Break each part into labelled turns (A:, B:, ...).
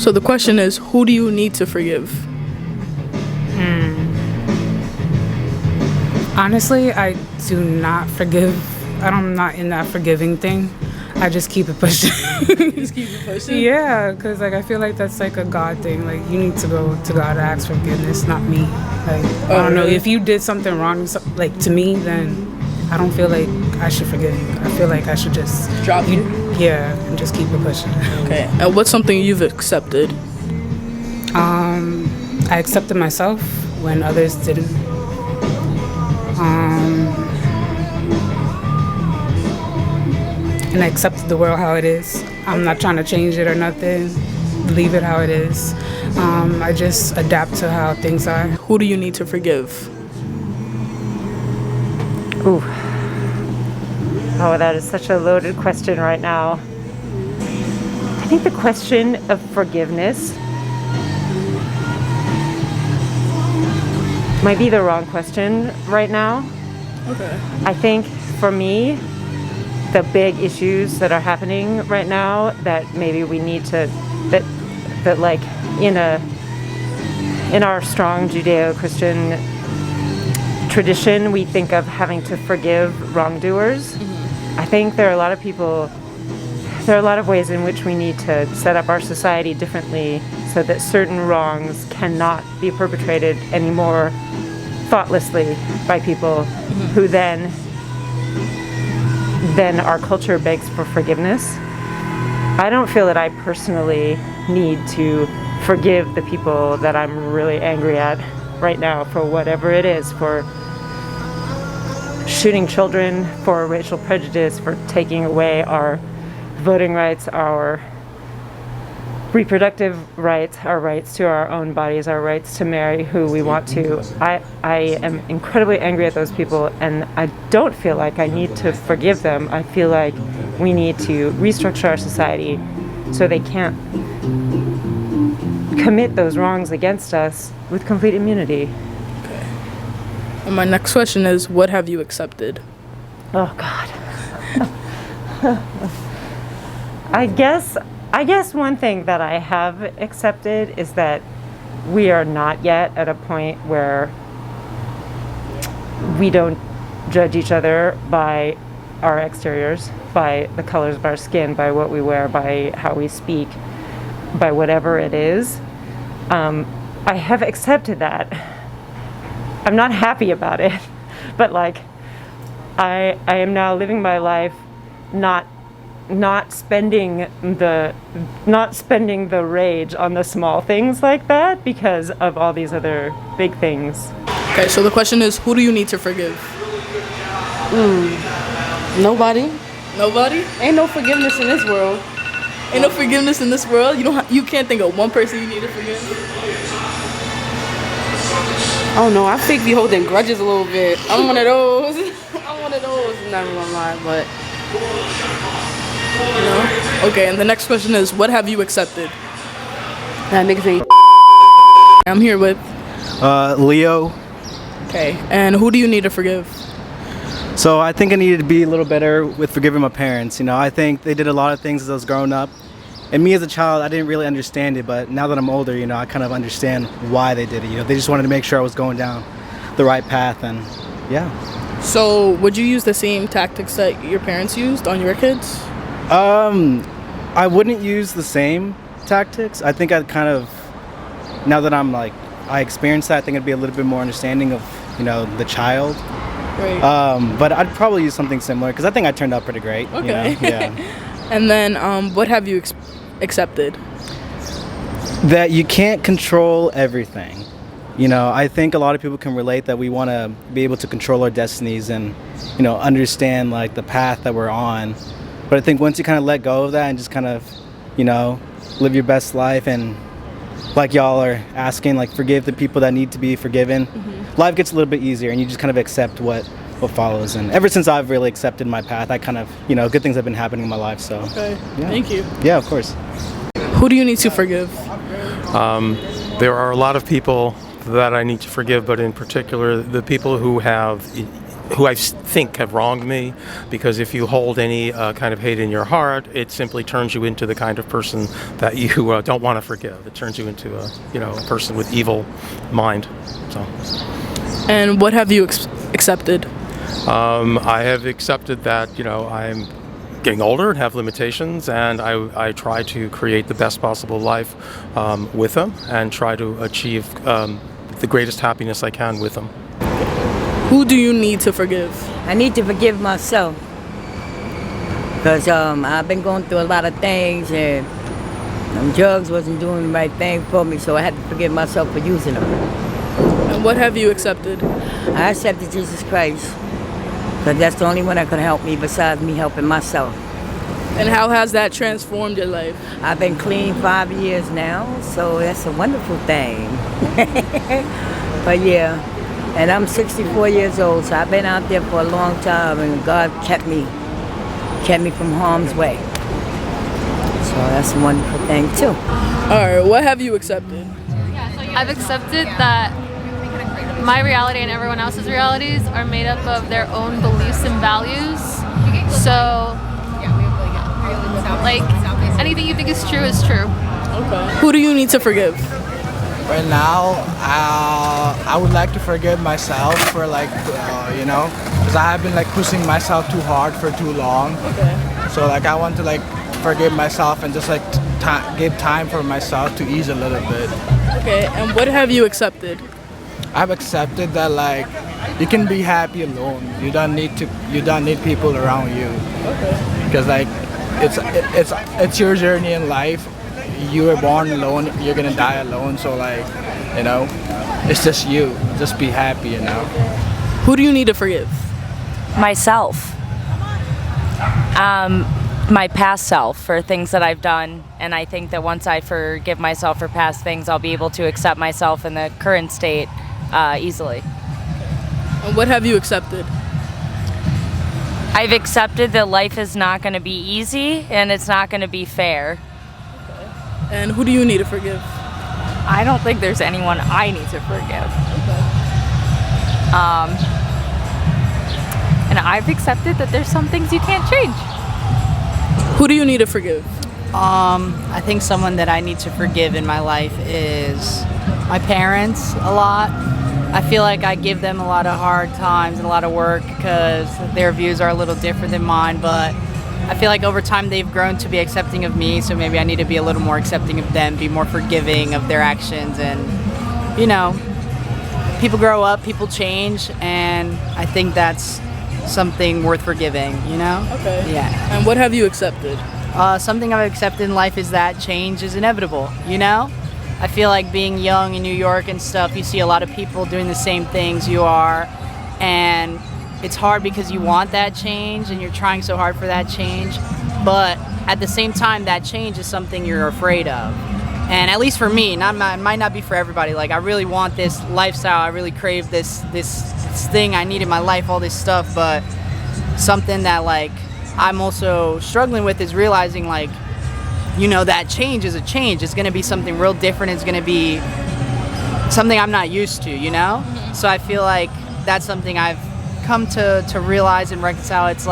A: So the question is, who do you need to forgive?
B: Honestly, I do not forgive. I'm not in that forgiving thing. I just keep it pushing.
A: Just keep it pushing.
B: Yeah, because I feel like that's like a God thing. Like, you need to go to God to ask for forgiveness, not me. Like, I don't know,
A: really?
B: if you did something wrong, like to me, then I don't feel like I should forgive you. I feel like I should just
A: Drop you?
B: Yeah, and just keep it pushing.
A: Okay. And what's something you've accepted?
B: I accepted myself when others didn't. And I accepted the world how it is. I'm not trying to change it or nothing. Leave it how it is. I just adapt to how things are.
A: Who do you need to forgive?
C: Ooh. Oh, that is such a loaded question right now. I think the question of forgiveness might be the wrong question right now.
A: Okay.
C: I think for me, the big issues that are happening right now that maybe we need to, that like in our strong Judeo-Christian tradition, we think of having to forgive wrongdoers. I think there are a lot of ways in which we need to set up our society differently so that certain wrongs cannot be perpetrated anymore thoughtlessly by people who then our culture begs for forgiveness. I don't feel that I personally need to forgive the people that I'm really angry at right now for whatever it is, for shooting children, for racial prejudice, for taking away our voting rights, our reproductive rights, our rights to our own bodies, our rights to marry who we want to. I am incredibly angry at those people, and I don't feel like I need to forgive them. I feel like we need to restructure our society so they can't commit those wrongs against us with complete immunity.
A: And my next question is, what have you accepted?
C: Oh, God. I guess one thing that I have accepted is that we are not yet at a point where we don't judge each other by our exteriors, by the colors of our skin, by what we wear, by how we speak, by whatever it is. I have accepted that. I'm not happy about it, but like I am now living my life not spending the rage on the small things like that because of all these other big things.
A: Okay, so the question is, who do you need to forgive?
D: Nobody.
A: Nobody?
D: Ain't no forgiveness in this world.
A: Ain't no forgiveness in this world? You can't think of one person you need to forgive?
D: I don't know. I think we holding grudges a little bit. I'm one of those. Never gonna lie, but
A: Okay, and the next question is, what have you accepted?
D: that niggas ain't.
A: I'm here with.
E: Leo.
A: Okay, and who do you need to forgive?
E: So I think I needed to be a little better with forgiving my parents. I think they did a lot of things as I was growing up. And me as a child, I didn't really understand it, but now that I'm older, I kind of understand why they did it. They just wanted to make sure I was going down the right path, and yeah.
A: So would you use the same tactics that your parents used on your kids?
E: I wouldn't use the same tactics. I think I'd kind of, now that I experienced that, I think I'd be a little bit more understanding of, the child.
A: Right.
E: But I'd probably use something similar because I think I turned out pretty great.
A: Okay.
E: Yeah.
A: And then what have you accepted?
E: That you can't control everything. I think a lot of people can relate that we want to be able to control our destinies and, understand the path that we're on. But I think once you kind of let go of that and just kind of, live your best life and like y'all are asking, forgive the people that need to be forgiven, life gets a little bit easier and you just kind of accept what follows. And ever since I've really accepted my path, I kind of, good things have been happening in my life. So,
A: Okay,
E: yeah.
A: Thank you.
E: Yeah, of course.
A: Who do you need to forgive?
F: There are a lot of people that I need to forgive, but in particular, the people who have who I think have wronged me, because if you hold any kind of hate in your heart, it simply turns you into the kind of person that you don't want to forgive. It turns you into a person with evil mind. So.
A: And what have you accepted?
F: I have accepted that I'm getting older and have limitations, and I try to create the best possible life with them and try to achieve the greatest happiness I can with them.
A: Who do you need to forgive?
G: I need to forgive myself because I've been going through a lot of things, and drugs wasn't doing the right thing for me, so I had to forgive myself for using them.
A: And what have you accepted?
G: I accepted Jesus Christ because that's the only one that could help me besides me helping myself.
A: And how has that transformed your life?
G: I've been clean 5 years now, so that's a wonderful thing. But yeah, and I'm 64 years old, so I've been out there for a long time, and God kept me from harm's way. So that's a wonderful thing too.
A: All right, what have you accepted?
H: I've accepted that my reality and everyone else's realities are made up of their own beliefs and values. So, like, anything you think is true is true.
A: Okay. Who do you need to forgive?
I: Right now, I would like to forgive myself for because I have been pushing myself too hard for too long.
A: Okay.
I: So I want to forgive myself and just give time for myself to ease a little bit.
A: Okay, and what have you accepted?
I: I've accepted that you can be happy alone. You don't need people around you.
A: Okay.
I: Because it's your journey in life. You were born alone, you're gonna die alone, so it's just you. Just be happy,
A: Who do you need to forgive?
J: Myself. My past self for things that I've done, and I think that once I forgive myself for past things, I'll be able to accept myself in the current state easily.
A: And what have you accepted?
J: I've accepted that life is not going to be easy and it's not going to be fair.
A: And who do you need to forgive?
J: I don't think there's anyone I need to forgive. And I've accepted that there's some things you can't change.
A: Who do you need to forgive?
K: I think someone that I need to forgive in my life is my parents a lot. I feel like I give them a lot of hard times and a lot of work because their views are a little different than mine, but I feel like over time they've grown to be accepting of me, so maybe I need to be a little more accepting of them, be more forgiving of their actions, and people grow up, people change, and I think that's something worth forgiving,
A: Okay.
K: Yeah.
A: And what have you accepted?
K: Something I've accepted in life is that change is inevitable, I feel like being young in New York and stuff, you see a lot of people doing the same things you are, and it's hard because you want that change and you're trying so hard for that change, but at the same time that change is something you're afraid of. And at least for me, it might not be for everybody. I really want this lifestyle, I really crave this thing I need in my life, all this stuff, but something that I'm also struggling with is realizing that change is a change. It's gonna be something real different. It's gonna be something I'm not used to, So I feel like that's something I've come to realize and reconcile. It's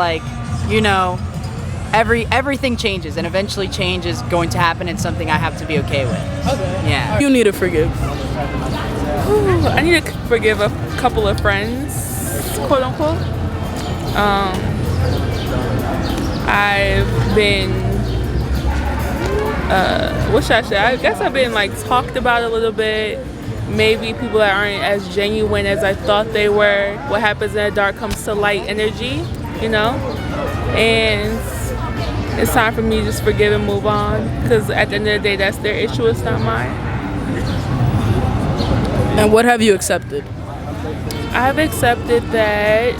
K: everything changes, and eventually change is going to happen. It's something I have to be okay with.
A: Okay.
K: Yeah.
A: You need to forgive.
L: I need to forgive a couple of friends, quote unquote. I've been what should I say? I guess I've been talked about a little bit. Maybe people that aren't as genuine as I thought they were. What happens in the dark comes to light energy, And it's time for me to just forgive and move on, because at the end of the day, that's their issue, it's not mine.
A: And what have you accepted?
L: I've accepted that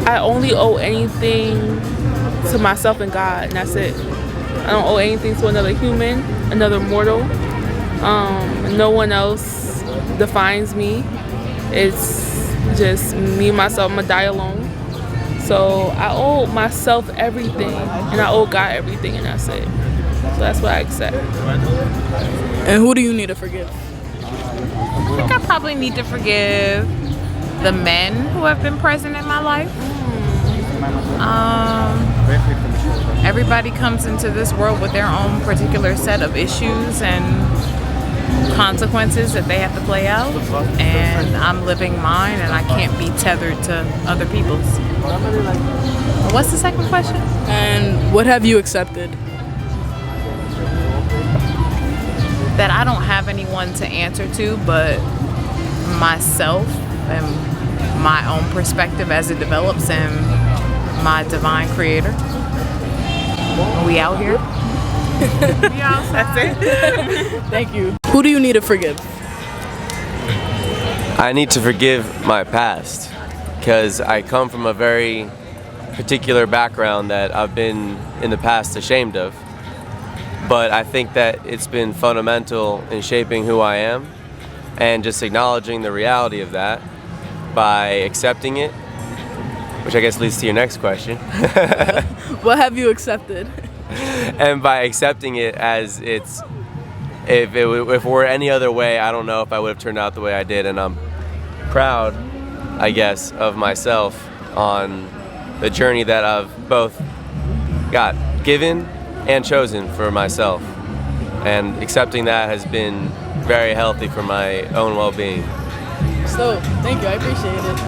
L: I only owe anything to myself and God, and that's it. I don't owe anything to another human, another mortal. No one else defines me. It's just me, myself, I'm gonna die alone. So I owe myself everything, and I owe God everything, and that's it. So that's what I accept.
A: And who do you need to forgive?
M: I think I probably need to forgive the men who have been present in my life. Everybody comes into this world with their own particular set of issues and consequences that they have to play out, and I'm living mine, and I can't be tethered to other people's. What's the second question?
A: And what have you accepted?
M: That I don't have anyone to answer to but myself and my own perspective as it develops and my divine creator. We out here? We outside.
A: That's it. Thank you. Who do you need to forgive?
N: I need to forgive my past because I come from a very particular background that I've been in the past ashamed of. But I think that it's been fundamental in shaping who I am and just acknowledging the reality of that by accepting it, which I guess leads to your next question.
A: What have you accepted?
N: And by accepting it as it's, if it were any other way, I don't know if I would have turned out the way I did, and I'm proud, I guess, of myself on the journey that I've both got given and chosen for myself. And accepting that has been very healthy for my own well-being.
A: So, thank you, I appreciate it.